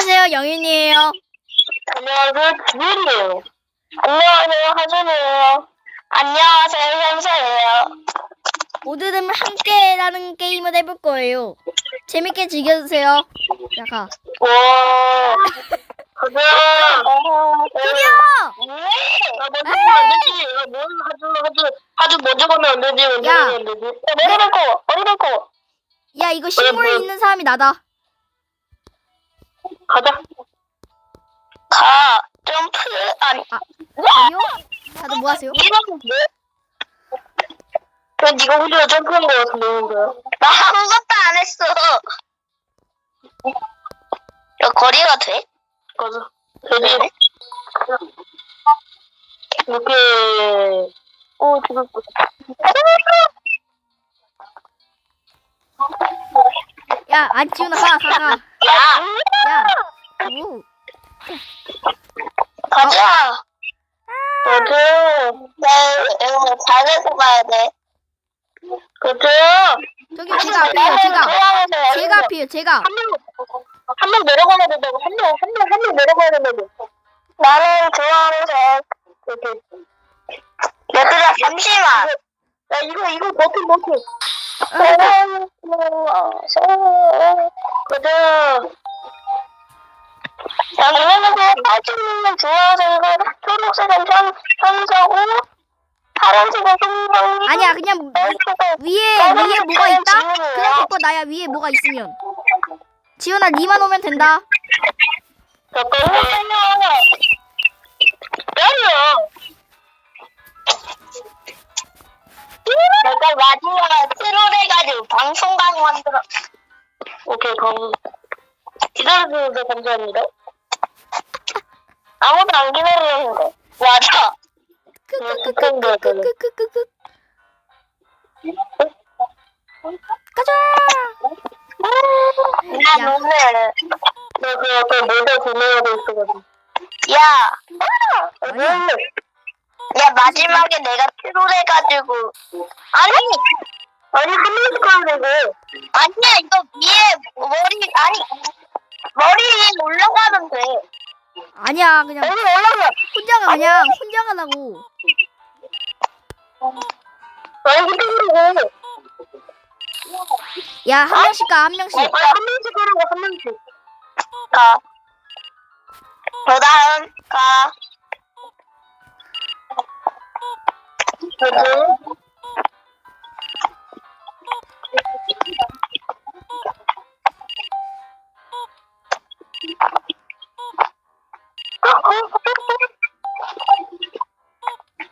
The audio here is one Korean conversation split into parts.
안녕하세요, 영윤이에요. 안녕하세요, 주일이에요. 안녕하세요, 하준이에요. 안녕하세요, 현서예요. 오늘은 함께라는 게임을 해볼 거예요. 재밌게 즐겨주세요. 야, 가. 와, 가자. 저기요! 나 먼저 가면 안 되지. 하준 먼저 가면 안 되지. 먼저 야. 가면 안 되지. 머리 밟고. 야, 이거 식물이 뭐야? 있는 사람이 나다. 가자. 가, 점프, 아니. 저기요? 다들 뭐 하세요? 왜 네가 혼자 점프한 거 같은데, 혼자? 나 아무것도 안 했어. 야, 거리가 돼? 가자. 되지? 이렇게. 죽을 야, 안치훈아, 가. 야! 오. 가자! 가자! 이거 잘해서 가야 돼. 가자! 저기 제가 앞이에요, 제가 앞이에요, 제가. 한 명 내려가야 된다고. 한 명 내려가야 된다고. 나는 좋아하면서 이렇게. 얘들아, 잠시만. 야, 이거 버튼. 가자. 야, 얘네들 빨간색을 좋아해서 이거 초록색은 현서고 파란색은 송정이. 아니야, 그냥 위에 뭐가 있다? 그냥 그거 나야, 위에 뭐가 있으면. 지훈아, 니만 오면 된다. 잠깐만요. 내가 마지막에 트롤 해가지고 방송각 만들어. 오케이, 그럼 기다려주셔서 감사합니다. 아무도 안 기다리는데. 맞아. 크크크크크크크크크. 가자! 야, 오늘 너 그 아까 모자 구매하고 있어가지고. 야, 야 마지막에 내가 트롤 해가지고. 아니 한 명씩 가면 되고. 아니야, 이거 위에 머리 위에 올라가면 돼. 아니야, 그냥 여기 올라가. 혼자 가라고. 아니 그쪽으로. 야, 한 명씩 가, 한 명씩. 한 명씩 가라고, 한 명씩. 가. 그 다음, 가.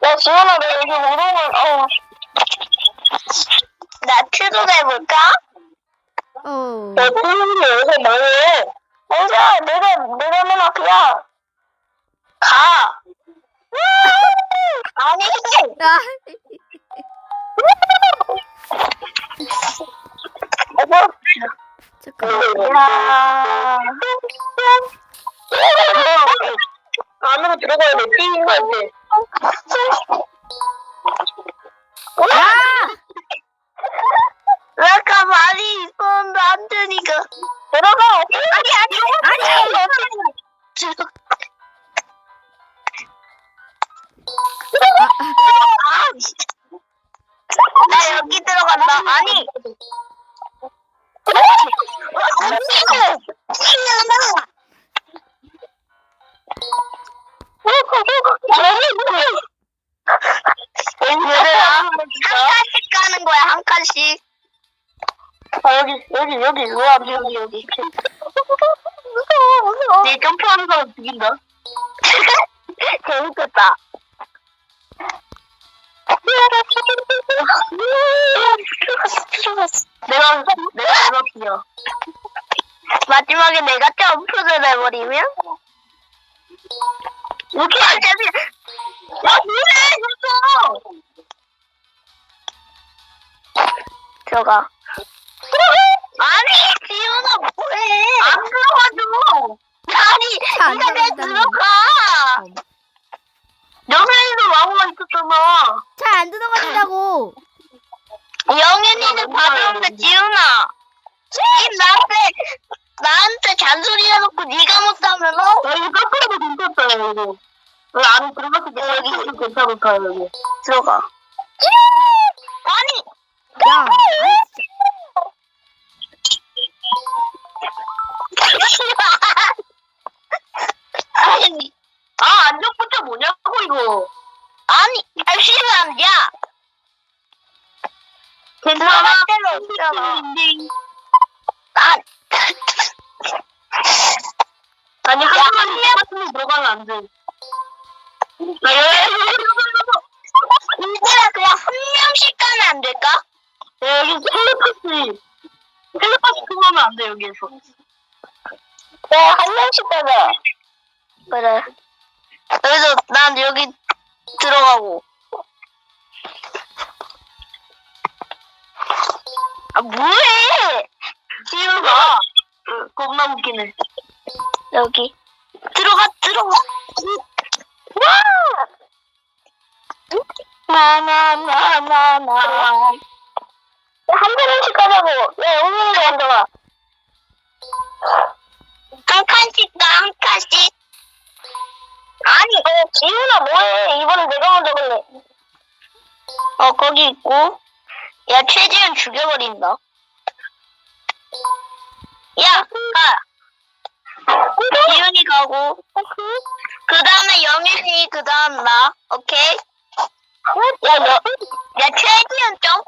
야, 지원아, 너 여기 오르면, 나 큐도 해볼까? 야, 큐는 여기서 뭐해? 먼저, 내가 맨 앞이야. 가. 아니. 야, 잠깐. 야. 안으로 들어가야 돼. 뛰는 거야, 이제. 야! 아까 말이 있었는데 안 되니까. 들어가. 아니. 나 여기 들어간다. 아니. 한 칸씩 가는 거야, 한 칸씩. 아, 여기. 우와, 여기. 네, 점프하는 사람 죽인다. 재밌겠다. 내가 이렇게요. 마지막에 내가 점프를 해버리면? 이렇게 안 되면, 야, 뭐해, 됐어! 들어가. 아니, 지훈아, 뭐해? 안 들어가죠. 아니, 네가 왜 들어가? 영현이도 마구가 있었잖아. 잘 안 들어가진다고. 영현이는 가져오는데 지훈아. 이 나한테 나한테 잔소리 해놓고 네가 못하면 야 이거 깎아도 괜찮다 이거. 여기 안에 들어갔을 때 여기 괜찮을까 여기. 들어가. 아니. 야, 아니. 아 안전부터 뭐냐고 이거. 아니 잠시만 야. 들어갈 데가 없잖아. 난. 아니 한 명 들어가면 안 돼. 얘들아 그냥 한 명씩 가면 안 될까? 야 여기 텔레파시 통하면 안 돼 여기에서. 한 명씩 가자. 그래. 그래서 난 여기 들어가고. 아 뭐해? 지우가. 겁나 웃기네. 여기 들어가. 와! 나나나나나. 한 번씩 가자고. 야 영민이가 먼저 가. 한 칸씩 한 칸씩. 아니 지훈아 뭐해? 이번엔 내가 먼저 갈래. 거기 있고. 야 최지훈 죽여버린다. 야 가. 지훈이 가고. 그 다음에 영일이 그 다음 나. 오케이. 야 최지훈 좀.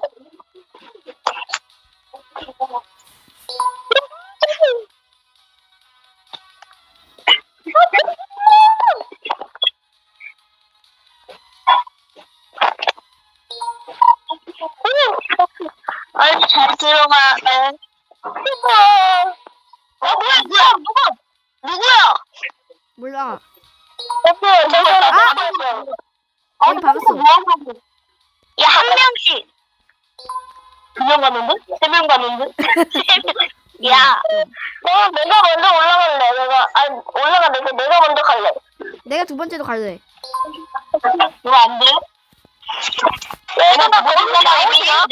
아이 잘 들어가. 누구야? 몰라. 아, 여기 박았어. 야, 한 명씩. 2명 가는데? 3명 가는데? 야, 내가 먼저 올라갈래. 내가 먼저 갈래. 내가 두 번째도 갈래. 이거 안 돼? 내가 거기서 나오지 마.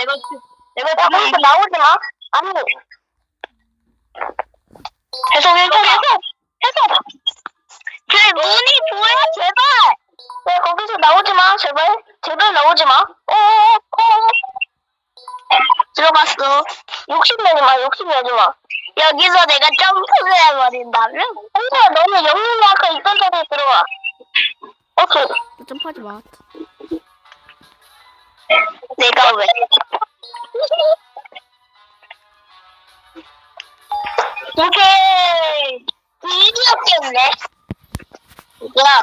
내가 거기서 나오지 마. 아니. 해석. 제 눈이 보여, 제발. 야, 거기서 나오지 마, 제발. 제발 나오지 마. 들어갔어. 욕심내지 마. 여기서 내가 점프를 해버린다면? 홍수야, 너는 영민이 아까 있던 자리에 들어가. 오케이. 너 점프하지 마. 내가 왜? 오케이. 이기였겠네. 야.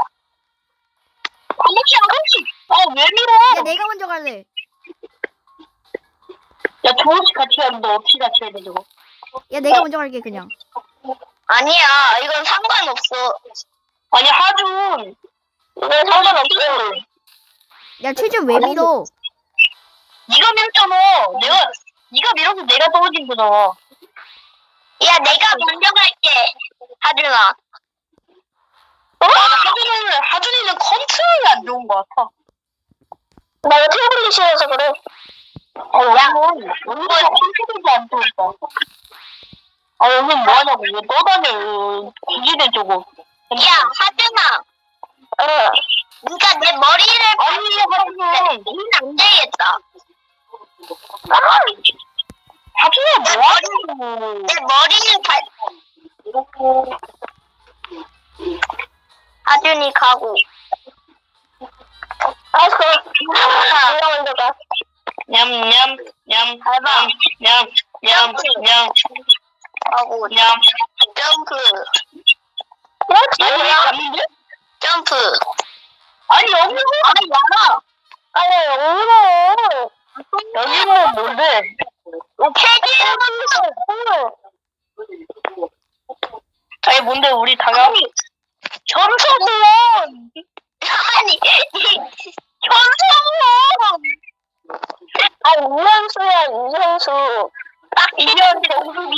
왜 밀어? 야, 내가 먼저 갈래. 야, 조금씩 같이 가는데 어떻게 같이 해야 돼, 저거? 야, 내가 먼저 갈게, 그냥. 아니야, 이건 상관없어. 아니, 하준. 이건 상관없어. 야, 최준 왜 밀어? 네가 밀었잖아. 네가 밀어서 내가 떨어진 거잖아. 야, 내가 먼저 갈게. 하준아. 하준이는 컨트롤이 안 좋은 것 같아. 내가 테이블이 싫어서 그래. 야, 우리가 컨트롤도 안 좋을까? 여기 뭐하냐고. 왜 떠다녀. 기기대 저거. 야, 하준아. 니가 내 머리를 아니, 니는 안 되겠다. 하준아, 뭐하냐고. 내 머리는 하준이 가고. 알았어. 내가 먼저 가. 냠냠. 하고 점프. 아니, 점프. 아니, 여기로. 아니, 많아. 아니, 여기로 뭔데? 캐디는 아니, 뭔데, 우리 다가. 전소문! 아니, 전소문! 이현수야. 딱 이현 정숙이.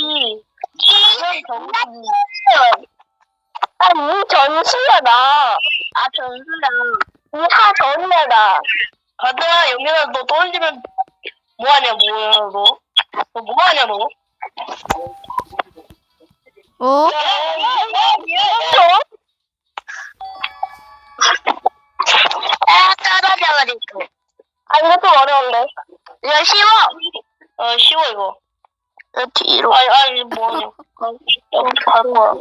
이전수야, 나. 전수야. 이하전이야, 나. 가자, 영민아, 너 떨어지면 뭐하냐, 너? 너 뭐하냐, 너? 어? 떨어져가지고. 아, 이거 좀 어려운데. 야, 쉬워. 쉬워, 이거. 뒤로. 아니, 뭐냐. 이렇게 갈 거야.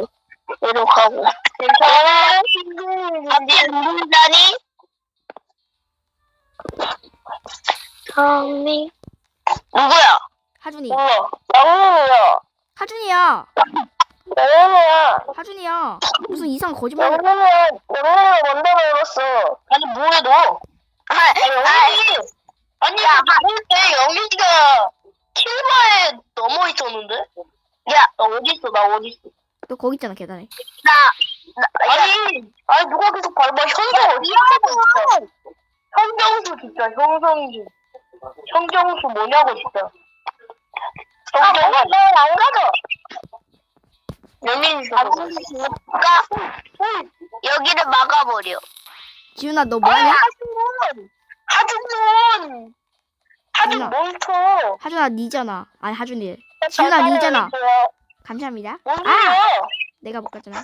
이리로 가고. 괜찮아? 앞뒤 누군다니? 정리. 누구야? 하준이. 몰라. 영민이야. 하준이야. 영민이야. 하준이야. 무슨 이상한 거짓말. 영민이가 먼저 배웠어. 아니, 뭐해, 너? 영민이. 야, 그때 영민이가 킬바에 넘어 있었는데? 야, 나 어디 있어? 나 어디 있어? 너 거기 있잖아 계단에. 아니, 누가 계속 밟아. 현성 어디야? 현정수 진짜, 현성이. 현정수 뭐냐고, 진짜. 안 가져. 영민이 여기를 막아버려. 지훈아 너 뭐하냐? 하준 몬스터. 하준아 니잖아. 아니 하준이. 지훈아 니잖아. 감사합니다. 내가 못 갔잖아.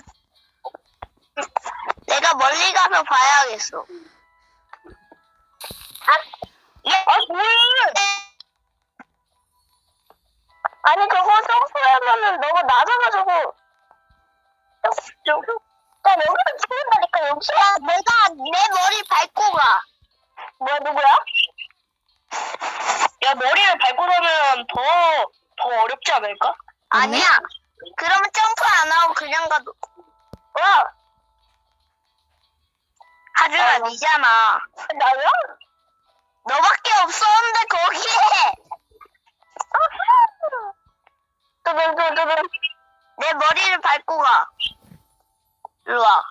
내가 멀리 가서 봐야겠어. 아니 그거 점프하면은 너무 낮아가지고 나 여기서 죽는다니까 여기. 야 내가 내 머리 밟고 가. 뭐야 누구야? 야 머리를 밟고 가면 더 어렵지 않을까? 아니야. 그러면 점프 안 하고 그냥 가도. 하준아 니잖아. 나요? 너밖에 없었는데 거기에. 내 머리를 밟고 가. 일로 와.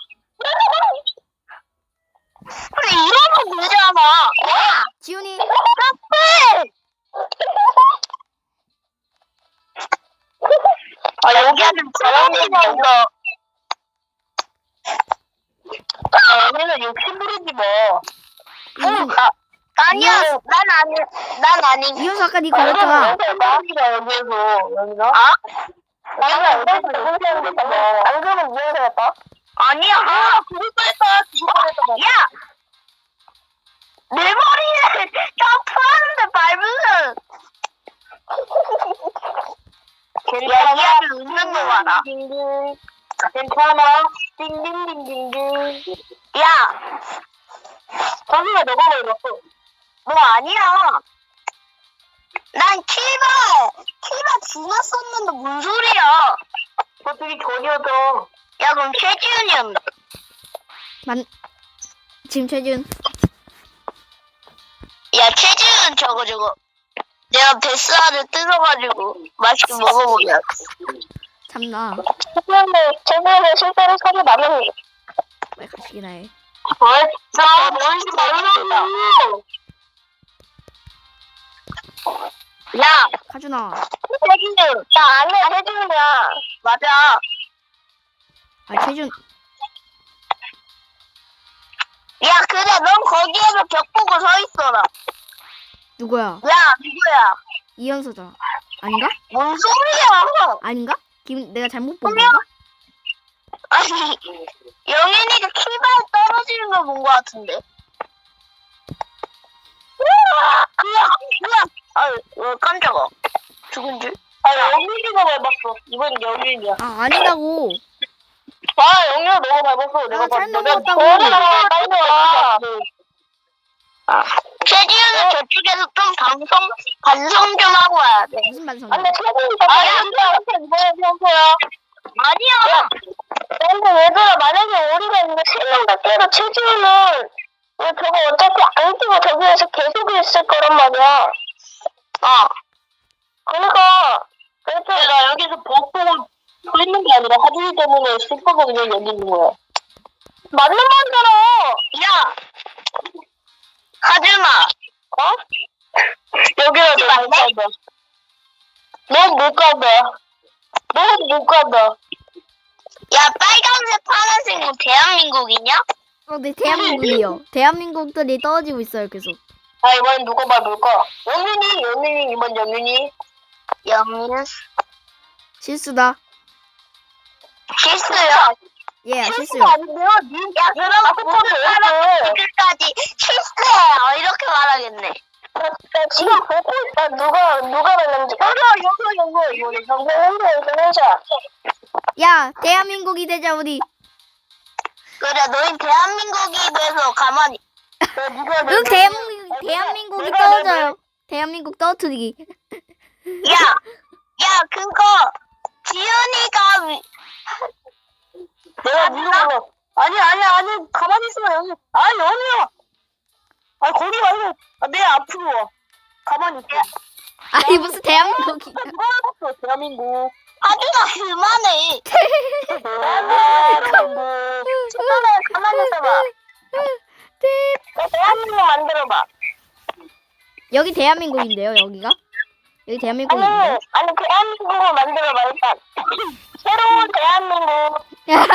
그래 이러면 되잖아. 야! 지훈이. 여기는 사람이니까. 여기는 욕심 부리지 마. 아니야. 난 아니. 이현수 아까 니 걸렸잖아. 여기서. 안 그러면 이해되겠다. 아니야. 그것도 했다. 야! 내 머리에 점프하는데 밟으면. 얘기하면 웃는 거 봐라. 괜찮아. 띵띵띵띵띵. 야! 거기가 너가 걸렸어. 너 아니야. 난 키가 지났었는데 뭔 소리야. 그거 되게 전이었어. 야 그럼 최지훈이었나? 지금 최준. 야 최지훈 저거. 내가 뱃살을 뜯어가지고 맛있게 먹어보자. 참나. 최지훈은 실제로 살이 많은. 왜 가시기나 해. 나 뭔지 모르겠다. 야, 하준아. 최지훈. 나 아니야, 최지훈이야. 맞아. 아 최준. 야, 그래, 넌 거기에서 벽 보고 서 있어라. 누구야? 야, 누구야? 이현수잖아. 아닌가? 뭔 소리야? 아닌가? 내가 잘못 본 건가? 아니, 영현이가 키가 떨어지는 걸 본 것 같은데. 깜짝아. 죽은 줄? 영윤이가 밟았어. 이번 영윤이야. 아니라고. 영윤아 너가 밟았어. 내가 잘 넘어갔다고. 빨리 와. 최지훈은 저쪽에서 좀 반성 좀 하고 와야 돼. 무슨 반성이야? 근데 최지훈이 이번에 평소야. 아니야. 근데 얘들아 만약에 우리가 있는데 3명 깨도 최지훈은 저거 어차피 안 뛰고 저기에서 계속 있을 거란 말이야. 그러니까 나 여기서 벽 보고 서 있는 게 아니라 하준이 때문에 슬퍼서 그냥 여기 있는 거야. 맞는 말이잖아. 야 하준아. 여기라도 못 간다. 넌 못 간다. 넌 못 간다. 야 빨간색 파란색 뭐 대한민국이냐? 네 대한민국이요. 대한민국들이 떨어지고 있어요 계속. 이번엔 누가 밟을까? 영민이 이번 영민이. 실수다. 실수요? 예, 실수요. 실수가 아닌데요? 야, 그럼 모든 사람들까지 실수해요. 이렇게 말하겠네. 나 지금 보고 있다. 누가 말했는지. 여기. 야, 대한민국이 되자, 우리. 그래, 너희 대한민국이 돼서 가만히. 응, 대한민국이 떨어져요. 대한민국 떨어뜨리기. 야, 그거 지은이가 내가 누가 아니, 가만히 있어, 여기. 아니, 여기야. 아, 거기 말고, 내 앞으로 와. 가만히 있어. 아니, 무슨 대한민국이. 누가 알았어, 대한민국. 하준아, 그만해. 가만히 있어봐. 대한민국 만들어봐. 여기 대한민국인데요, 여기가? 여기 대한민국인데? 아니, 대한민국을 만들어봐, 일단. 새로운 대한민국. 야,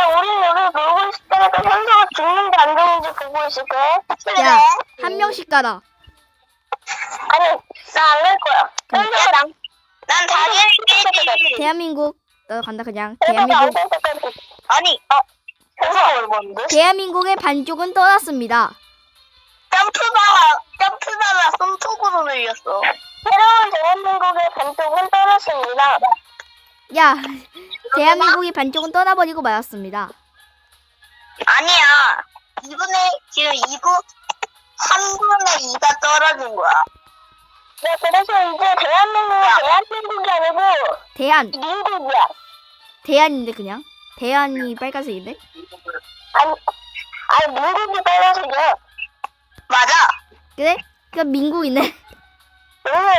우리 여기 놀고 있을 때니까 현서가 죽는지 안 죽는지 보고 있을게. 야, 한 명씩 가라. 아니, 나 안 갈 거야. 현서가 난 당연히 대한민국. 너 간다, 그냥. 대한민국. 아니, 현서가 얼마인데? 대한민국의 반쪽은 떠났습니다. 점프다가 손톱으로 늘렸어. 새로운 대한민국의 반쪽은 떠났습니다. 야, 대한민국의 반쪽은 떠나버리고 말았습니다. 아니야. 지금 3분의 2가 떨어진 거야. 네, 그래서 이제 대한민국이 아니고 민국이야. 대한인데, 그냥. 대한이 빨간색인데? 아니 민국이 빨간색이야. 맞아. 그래? 그니까 민국이네. 왜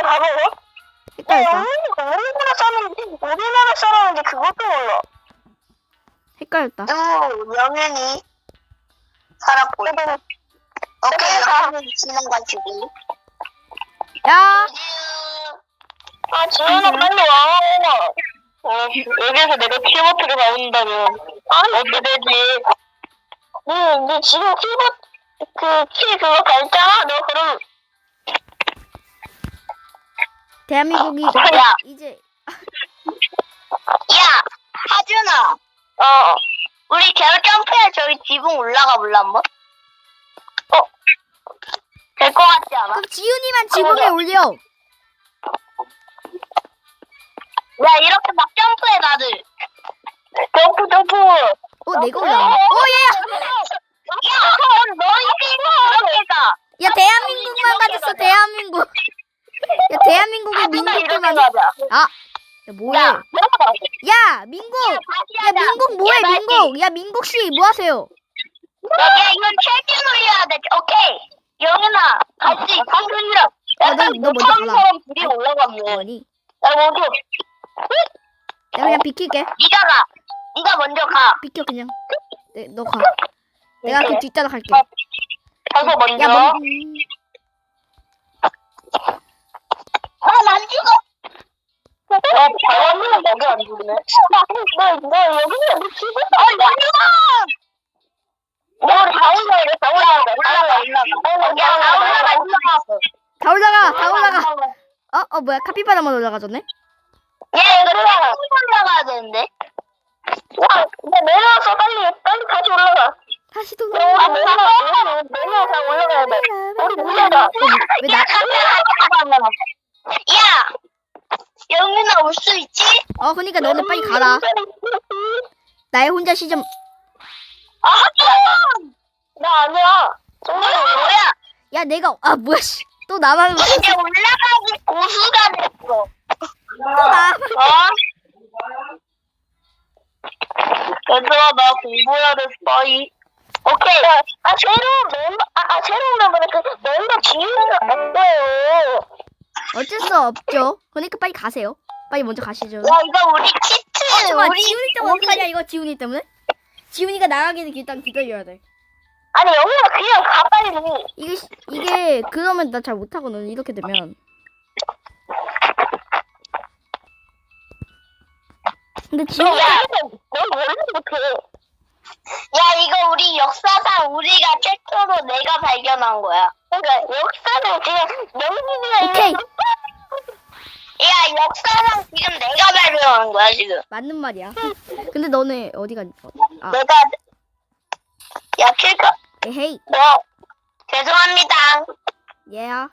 바보고? 헷갈렸다. 우리나라 사람인데 그것도 몰라. 헷갈렸다. 영현이 살았고. 오케이, 영현이 지나가지고. 야! 지은아 빨리 와. 여기에서 내가 키보드를 나온다면 어떻게 되지? 네 지금 키 그거 밟잖아? 너 그럼 대한민국이 야. 이제 야, 하준아. 우리 점프해 저기 지붕 올라가 볼래 한번? 될 것 같지 않아? 그럼 지훈이만 지붕에 올려. 야, 이렇게 막 점프해 다들. 점프. 내가 올라왔네. 얘야! 야, 너희 이렇게 가. 야, 대한민국만 가졌어, 대한민국. 야, 대한민국의 민국도만. 아! 야, 뭐해? 야, 민국! 야, 민국 뭐해, 민국! 야, 민국씨, 뭐 하세요? 야, 이건 체중 올려야 돼. 오케이. 영현아, 같이 방금이랑. 야, 너 먼저 가라. 사람 둘이 올라갔네. 뭐니? 야, 먼저. 내가 그냥 비킬게. 네가 가. 네가 먼저 가. 비켜, 그냥. 너 가. 내가 그 뒷따라갈게. 가서 먼저. 야, 난 죽어. 자원은 여기 안 죽네. 너 여기는 너 죽어. 영현아. 너 올라가. 다 올라가. 뭐야, 카피바라만 올라가졌네? 얘 이거 올라가야 되는데. 야, 내려와서 빨리 다시 올라가. 다시 돌아가. 내려와서 올라가야 돼. 우리 무리하다. 왜 나? 야, 영민아 올 수 있지? 그니까 너는 빨리 가라. 나의 혼자 시점. 하준! 나 아니야. 정말 뭐야? 야, 내가, 뭐야, 씨. 또 나만. 이제 올라가기 고수가 됐어. 또 나만. 얘들아, 나 공부해야 돼, 스파이. 오케이. 새로운 멤버는 멤버 지우가 없어요. 어쩔 수 없죠. 그러니까 빨리 가세요. 빨리 먼저 가시죠. 야, 이거 우리 키트. 잠깐만, 지훈이 때문에 어떡하냐, 이거 지훈이 때문에? 지훈이가 나가기는 일단 기다려야 돼. 아니, 영훈아, 그냥 가, 빨리. 이게, 그러면 나 잘 못하거든, 이렇게 되면. 근데 지훈이. 야, 넌 원래 못해. 야, 이거 우리 역사상 우리가 최초로 내가 발견한 거야. 그러니까 역사는 그냥 영진이가 오케이. 야, 역사상 지금 내가 발표하는 거야, 지금. 맞는 말이야. 근데 너네 어디가? 아, 내가, 야, 킬까? 에헤이, 죄송합니다. 얘야.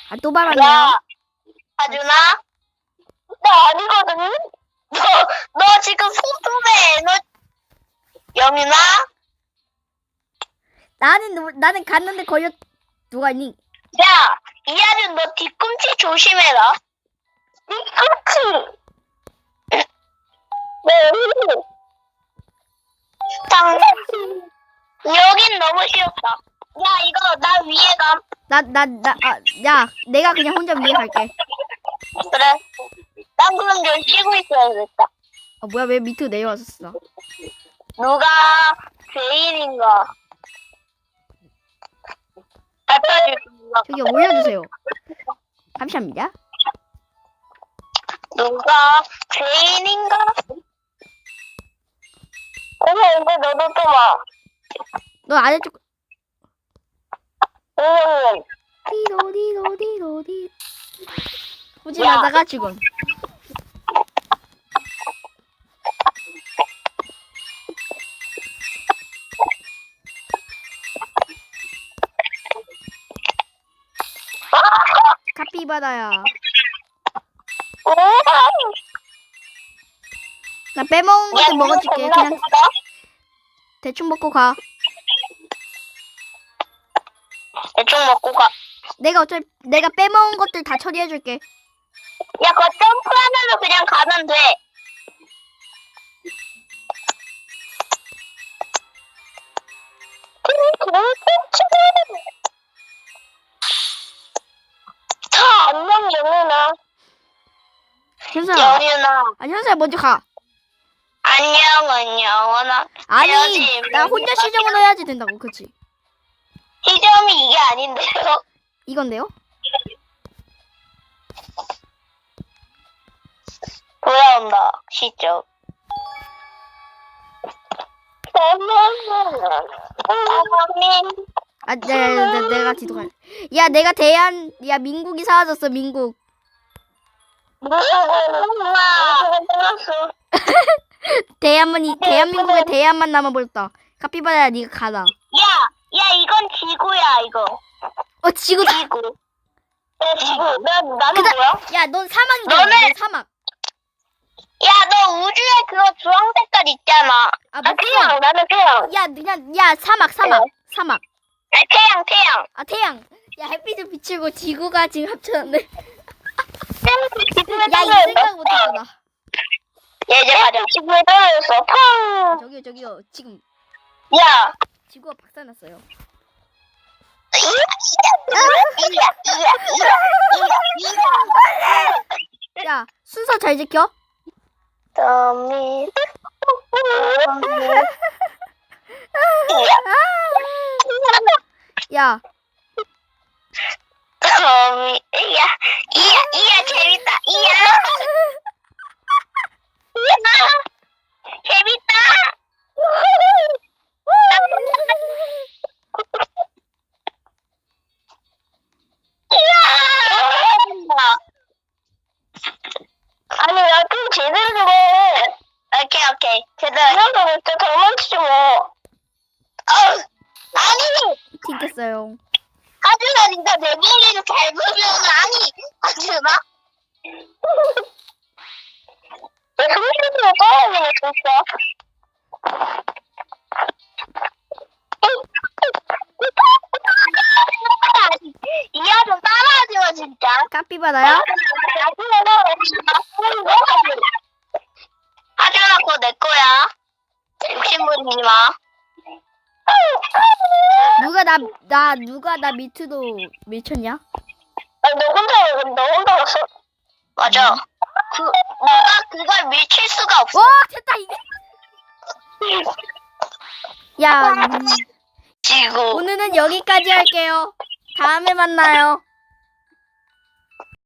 아, 또 말하네요. 야, 하준아? 나 아니거든? 너 지금 소소해. 너, 영윤아? 나는 갔는데 걸렸. 누가 있니? 야, 이하준 너 뒤꿈치 조심해라. 뒤꿈치? 네. 여긴 너무 쉬웠다. 야, 이거 나 위에 감. 야, 내가 그냥 혼자 위에 갈게. 그래. 난 그럼 좀 쉬고 있어야겠다. 아, 뭐야, 왜 밑으로 내려왔었어? 누가 죄인인가? 알려주세요. 저기 올려주세요. 감사합니다. 누가 죄인인가? 근데 너도 또 와. 너 아래쪽. 선생님. 디로디로디로디. 후진하다가 죽음. 카피바라야. 나 빼먹은 것도 먹어줄게. 그냥 대충 먹고 가. 대충 먹고 가. 내가 빼먹은 것들 다 처리해줄게. 야, 그거 점프하면서 그냥 가면 돼. 안녕, 영윤아. 현서야. 영윤아. 아니, 현서야 먼저 가. 안녕, 영원아. 아니, 해야지. 나 혼자 시정을 해야지 된다고. 그치? 시점이 이게 아닌데요? 이건데요? 돌아온다, 시점. 아, 내가 뒤도 갈. 야, 야, 민국이 사라졌어, 민국. 대한민국에 대한만 남아버렸다. 카피바라야, 니가 가라. 야, 이건 지구야, 이거. 지구다. 지구. 지구. 나는 뭐야? 야, 넌 사막이잖아, 넌 사막. 야, 너 우주에 그거 주황 색깔 있잖아. 아, 태양, 나는 태양. 야, 사막. 태양. 아, 태양. 야, 햇빛을 비추고 지구가 지금 합쳐졌네. 야, 이 생각 못했구나. 야, 이제 가자. 지구에 떨어졌어. 팡! 저기요, 지금. 야! 지구가 박살났어요. 야, 순서 잘 지켜. 야, 재밌다. 재밌다. 아니, 야, 좀 제대로 좀 해. 오케이. 제대로. 이러다 진짜 장난치지 뭐. 아니! 튕겼어요. 하준아, 니가 내 머리를 밟으면 아니! 하준아? 왜 손실을 떨어지네, 진짜. 이하 좀 따라하지 마, 진짜. 카피바라야? 하준아, 그거 내 거야. 욕심 부리지 마. 누가 나 밑으로 밀쳤냐? 너 혼자 갔어. 맞아. 누가 그걸 밀칠 수가 없어. 와, 됐다, 이게. 야, 지구. 오늘은 여기까지 할게요. 다음에 만나요.